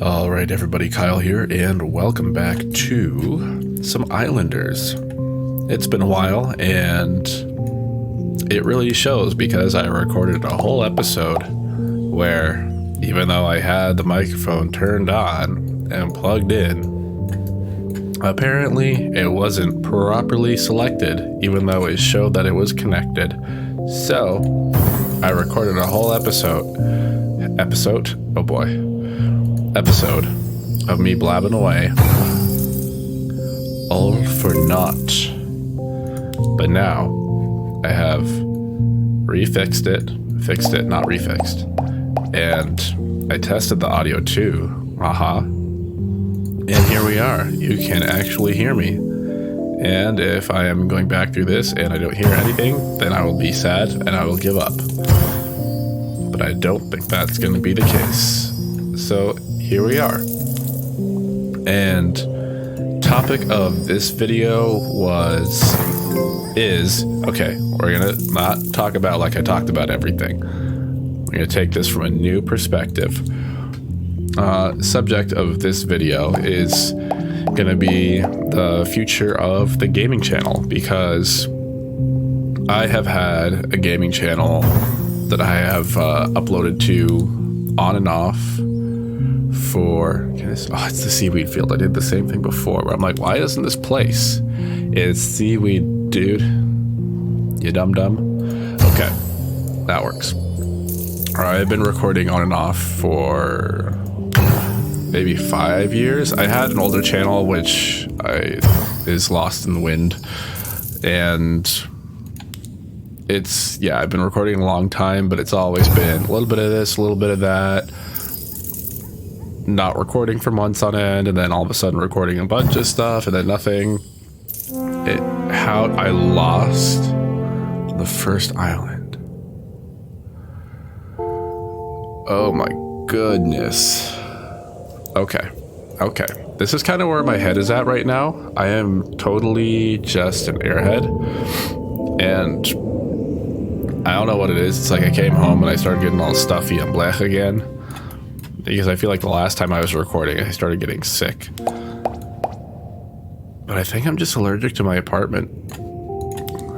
All right, everybody, Kyle here, and welcome back to some Islanders. It's been a while, and it really shows because I recorded a whole episode where, even though I had the microphone turned on and plugged in, apparently it wasn't properly selected, even though it showed that it was connected. So, I recorded a whole episode of me blabbing away, all for naught. But now I have fixed it, not refixed, and I tested the audio too. And here we are. You can actually hear me. And if I am going back through this and I don't hear anything, then I will be sad and I will give up. But I don't think that's going to be the case. So here we are. And topic of this video is okay, we're gonna not talk about like I talked about everything. We're gonna take this from a new perspective. Subject of this video is gonna be the future of the gaming channel, because I have had a gaming channel that I have uploaded to on and off for, it's the seaweed field. I did the same thing before where I'm like, why isn't this place? It's seaweed, dude. You dum-dum. Okay, that works. All right, I've been recording on and off for maybe 5 years. I had an older channel which is lost in the wind, and I've been recording a long time, but it's always been a little bit of this, a little bit of that, not recording for months on end, and then all of a sudden recording a bunch of stuff, and then nothing. How I lost the first island. Oh my goodness. Okay. This is kind of where my head is at right now. I am totally just an airhead, and I don't know what it is. It's like I came home and I started getting all stuffy and blech again, because I feel like the last time I was recording, I started getting sick. But I think I'm just allergic to my apartment.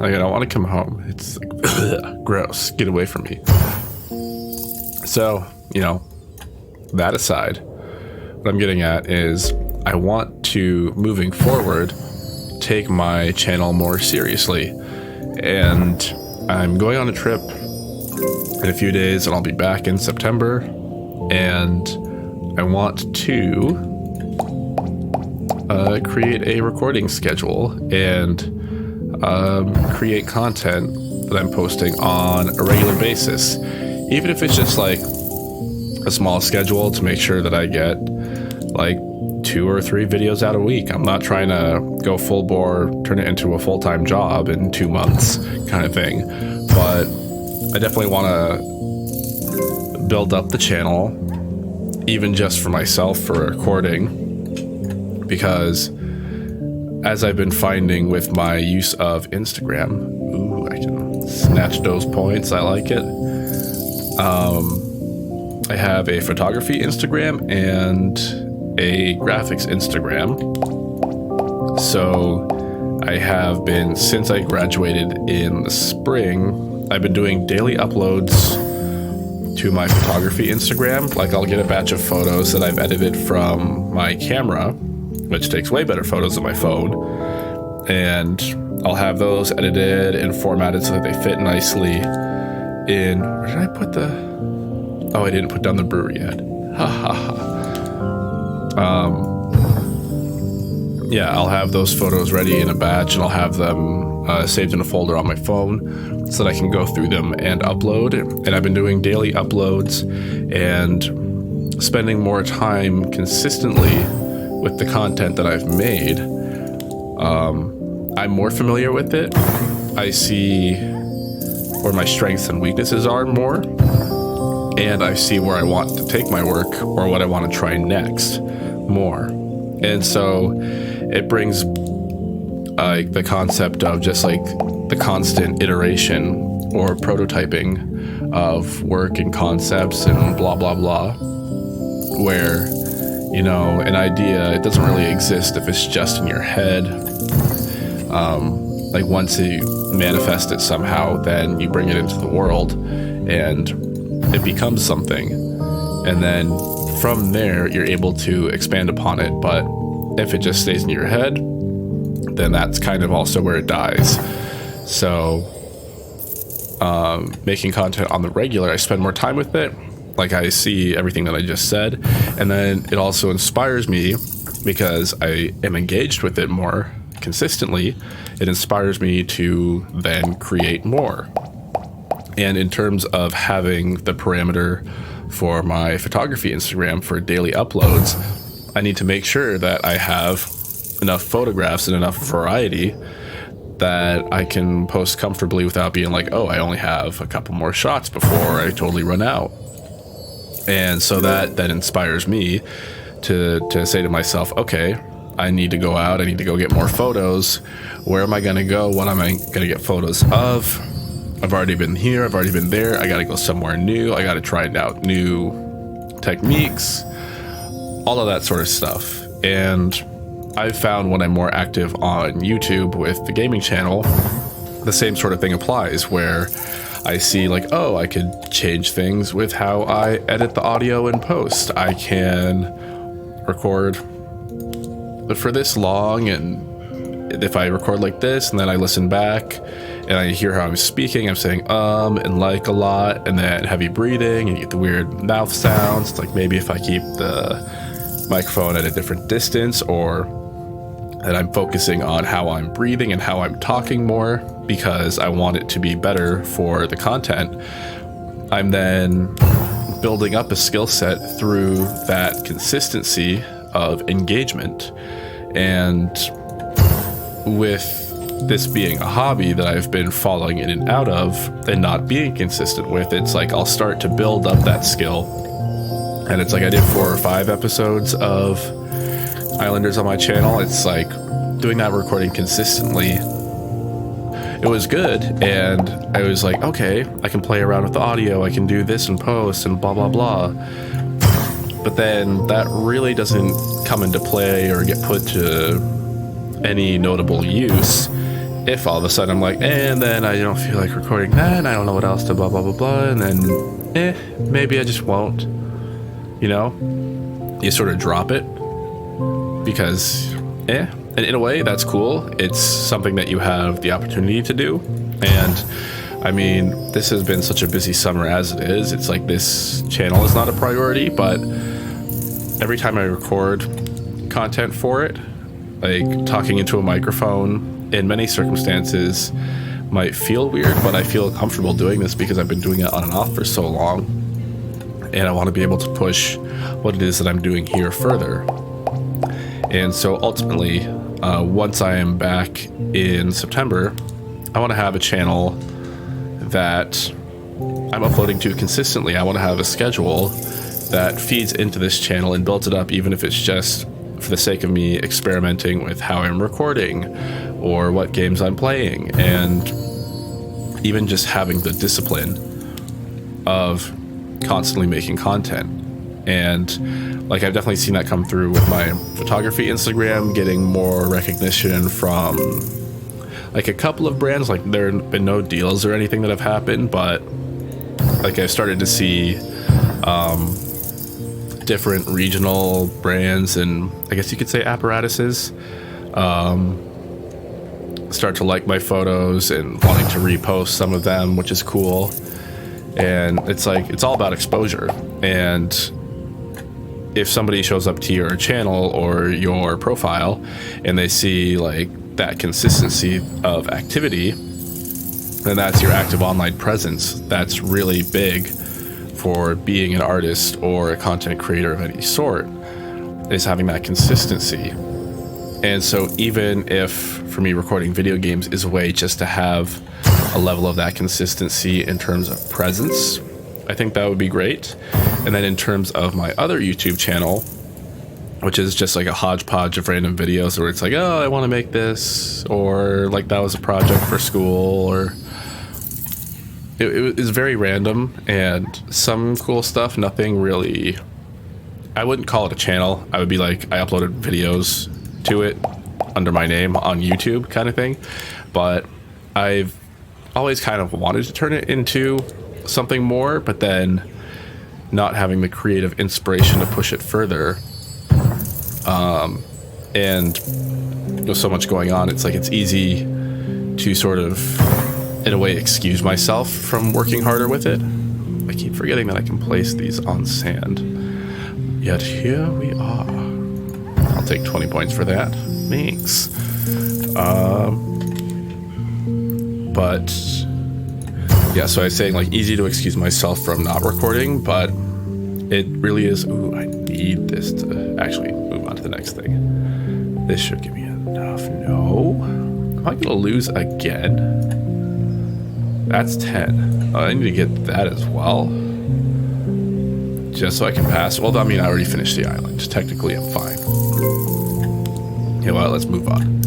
Like, I don't want to come home. It's like, gross. Get away from me. So, that aside, what I'm getting at is I want to, moving forward, take my channel more seriously. And I'm going on a trip in a few days, and I'll be back in September. And I want to create a recording schedule and create content that I'm posting on a regular basis, even if it's just like a small schedule to make sure that I get like 2 or 3 videos out a week. I'm not trying to go full bore, turn it into a full-time job in 2 months kind of thing, but I definitely want to build up the channel, even just for myself, for recording, because as I've been finding with my use of Instagram, I can snatch those points, I like it. I have a photography Instagram and a graphics Instagram. So I have been, since I graduated in the spring, I've been doing daily uploads to my photography Instagram. Like, I'll get a batch of photos that I've edited from my camera, which takes way better photos than my phone, and I'll have those edited and formatted so that they fit nicely in, where did I put I didn't put down the brewery yet. I'll have those photos ready in a batch, and I'll have them saved in a folder on my phone so that I can go through them and upload. And I've been doing daily uploads and spending more time consistently with the content that I've made. I'm more familiar with it. I see where my strengths and weaknesses are more, and I see where I want to take my work or what I want to try next more. And so it brings the concept of just like the constant iteration or prototyping of work and concepts and blah, blah, blah, where an idea, it doesn't really exist if it's just in your head. Like once you manifest it somehow, then you bring it into the world and it becomes something. And then from there, you're able to expand upon it. But if it just stays in your head, then that's kind of also where it dies. So making content on the regular, I spend more time with it. Like I see everything that I just said. And then it also inspires me because I am engaged with it more consistently. It inspires me to then create more. And in terms of having the parameter for my photography Instagram for daily uploads, I need to make sure that I have enough photographs and enough variety that I can post comfortably without being like, oh, I only have a couple more shots before I totally run out. And so that inspires me to say to myself, okay, I need to go out, I need to go get more photos. Where am I going to go? What am I going to get photos of? I've already been here, I've already been there. I got to go somewhere new. I got to try out new techniques, all of that sort of stuff. And I've found when I'm more active on YouTube with the gaming channel, the same sort of thing applies where I see like, oh, I could change things with how I edit the audio in post. I can record for this long, and if I record like this and then I listen back and I hear how I'm speaking, I'm saying and like a lot, and then heavy breathing, and you get the weird mouth sounds. It's like maybe if I keep the microphone at a different distance, or that I'm focusing on how I'm breathing and how I'm talking more because I want it to be better for the content. I'm then building up a skill set through that consistency of engagement. And with this being a hobby that I've been falling in and out of and not being consistent with, it's like I'll start to build up that skill. And it's like I did 4 or 5 episodes of Islanders on my channel. It's like doing that recording consistently, it was good, and I was like, okay, I can play around with the audio, I can do this in post and blah blah blah. But then that really doesn't come into play or get put to any notable use if all of a sudden I'm like, and then I don't feel like recording that, and I don't know what else to blah blah blah blah, and then maybe I just won't. You sort of drop it because and in a way that's cool. It's something that you have the opportunity to do. And I mean, this has been such a busy summer as it is. It's like this channel is not a priority, but every time I record content for it, like talking into a microphone in many circumstances might feel weird, but I feel comfortable doing this because I've been doing it on and off for so long, and I want to be able to push what it is that I'm doing here further. And so ultimately, once I am back in September, I want to have a channel that I'm uploading to consistently. I want to have a schedule that feeds into this channel and builds it up, even if it's just for the sake of me experimenting with how I'm recording or what games I'm playing, and even just having the discipline of constantly making content. And like, I've definitely seen that come through with my photography Instagram, getting more recognition from like a couple of brands. Like, there have been no deals or anything that have happened, but like I've started to see different regional brands, and I guess you could say apparatuses, start to like my photos and wanting to repost some of them, which is cool. And it's like, it's all about exposure. And if somebody shows up to your channel or your profile and they see like that consistency of activity, then that's your active online presence. That's really big for being an artist or a content creator of any sort, is having that consistency. And so even if for me recording video games is a way just to have a level of that consistency in terms of presence, I think that would be great. And then in terms of my other YouTube channel, which is just like a hodgepodge of random videos where it's like, oh, I want to make this, or like that was a project for school, or it is very random and some cool stuff, nothing really I wouldn't call it a channel. I would be like, I uploaded videos to it under my name on YouTube kind of thing. But I've always kind of wanted to turn it into something more, but then not having the creative inspiration to push it further. And there's so much going on. It's like, it's easy to sort of, in a way, excuse myself from working harder with it. I keep forgetting that I can place these on sand. Yet here we are. I'll take 20 points for that. Thanks. But yeah, so I was saying, like, easy to excuse myself from not recording, but it really is. Ooh, I need this to actually move on to the next thing. This should give me enough. No. Am I gonna lose again? That's 10. I need to get that as well. Just so I can pass. Well, I mean, I already finished the island. Technically, I'm fine. Yeah, well, let's move on.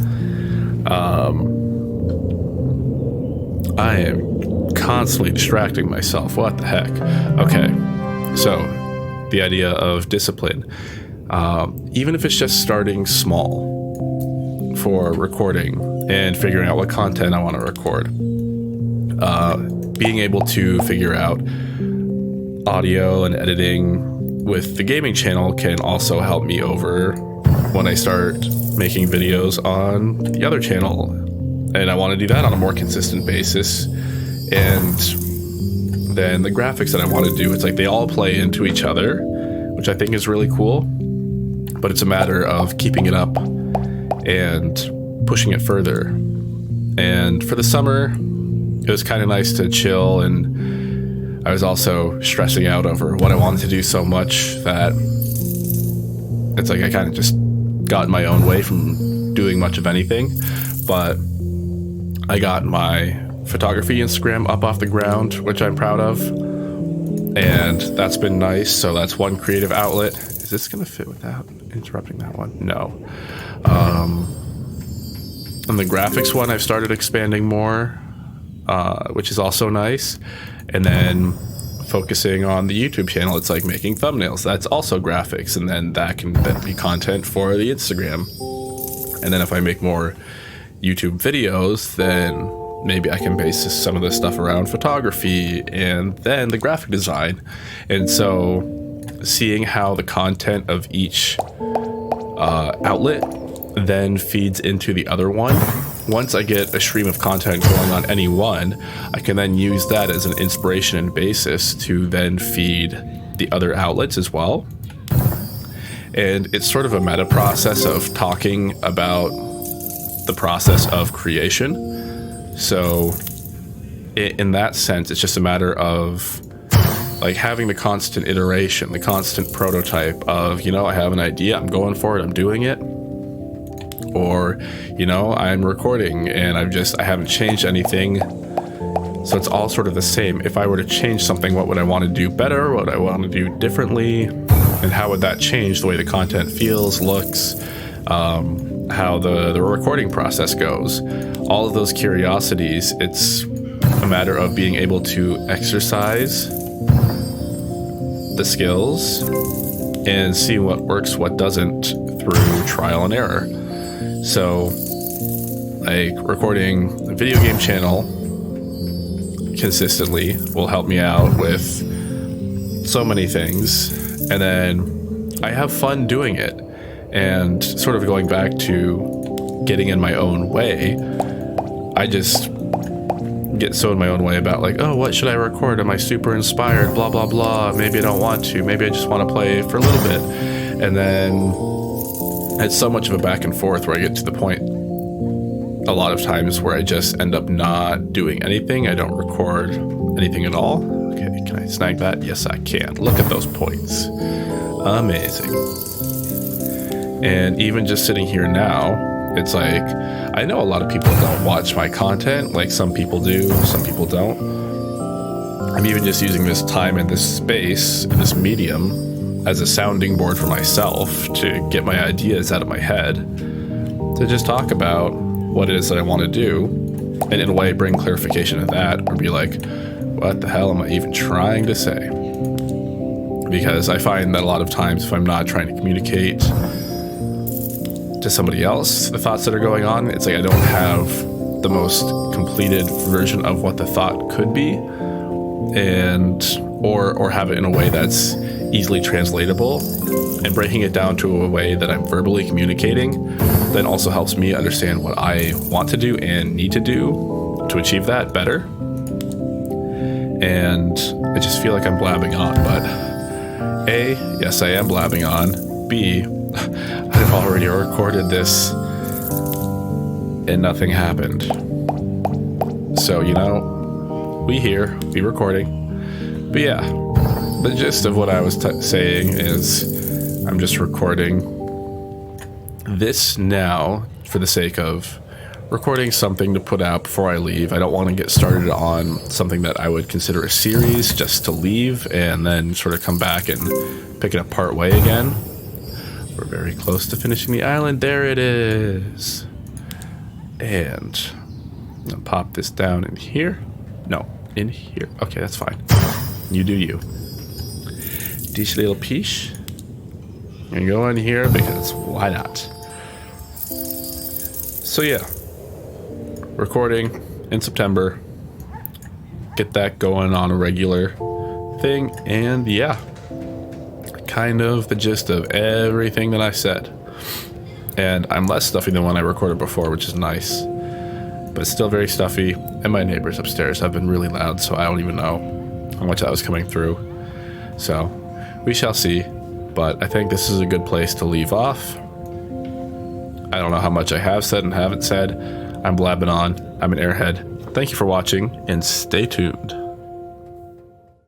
I am constantly distracting myself. What the heck? Okay, so the idea of discipline. Even if it's just starting small for recording and figuring out what content I want to record. Being able to figure out audio and editing with the gaming channel can also help me over when I start making videos on the other channel. And I want to do that on a more consistent basis. And then the graphics that I want to do, it's like they all play into each other, which I think is really cool. But it's a matter of keeping it up and pushing it further. And for the summer, it was kind of nice to chill, and I was also stressing out over what I wanted to do so much that it's like I kind of just got in my own way from doing much of anything. But I got my photography Instagram up off the ground, which I'm proud of, and that's been nice. So that's one creative outlet. Is this gonna fit without interrupting that one? No. And the graphics one, I've started expanding more, which is also nice. And then focusing on the YouTube channel, it's like making thumbnails. That's also graphics, and then that can then be content for the Instagram. And then if I make more YouTube videos, then maybe I can base some of this stuff around photography and then the graphic design. And so seeing how the content of each outlet then feeds into the other one. Once I get a stream of content going on any one, I can then use that as an inspiration and basis to then feed the other outlets as well. And it's sort of a meta process of talking about the process of creation. So in that sense, it's just a matter of like having the constant iteration, the constant prototype of, you know, I have an idea, I'm going for it, I'm doing it. Or, you know, I'm recording and I haven't changed anything. So it's all sort of the same. If I were to change something, what would I want to do better? What would I want to do differently? And how would that change the way the content feels, looks, how the recording process goes? All of those curiosities, it's a matter of being able to exercise the skills and see what works, what doesn't through trial and error. So, like, recording a video game channel consistently will help me out with so many things, and then I have fun doing it. And sort of going back to getting in my own way, I just get so in my own way about like, oh, what should I record? Am I super inspired? Blah, blah, blah. Maybe I don't want to. Maybe I just want to play for a little bit. And then it's so much of a back and forth where I get to the point a lot of times where I just end up not doing anything. I don't record anything at all. Okay, can I snag that? Yes, I can. Look at those points. Amazing. And even just sitting here now, it's like, I know a lot of people don't watch my content. Like some people do, some people don't. I'm even just using this time and this space, this medium, as a sounding board for myself to get my ideas out of my head, to just talk about what it is that I want to do, and in a way bring clarification to that, or be like, what the hell am I even trying to say? because I find that a lot of times if I'm not trying to communicate to somebody else the thoughts that are going on, it's like I don't have the most completed version of what the thought could be, and or have it in a way that's easily translatable, and breaking it down to a way that I'm verbally communicating then also helps me understand what I want to do and need to do to achieve that better. And I just feel like I'm blabbing on, but A, yes, I am blabbing on. B, I've already recorded this and nothing happened. So, you know, we recording. But yeah, the gist of what I was saying is I'm just recording this now for the sake of recording something to put out before I leave. I don't want to get started on something that I would consider a series just to leave and then sort of come back and pick it up part way again. We're very close to finishing the island. There it is. And I'm gonna pop this down in here. No, in here. Okay, that's fine. You do you. Dish little piece. I'm gonna go in here because why not? So yeah, recording in September. Get that going on a regular thing, and yeah, kind of the gist of everything that I said. And I'm less stuffy than when I recorded before, which is nice, but it's still very stuffy. And my neighbors upstairs have been really loud, so I don't even know how much that was coming through. So we shall see, but I think this is a good place to leave off. I don't know how much I have said and haven't said. I'm blabbing on. I'm an airhead. Thank you for watching, and stay tuned.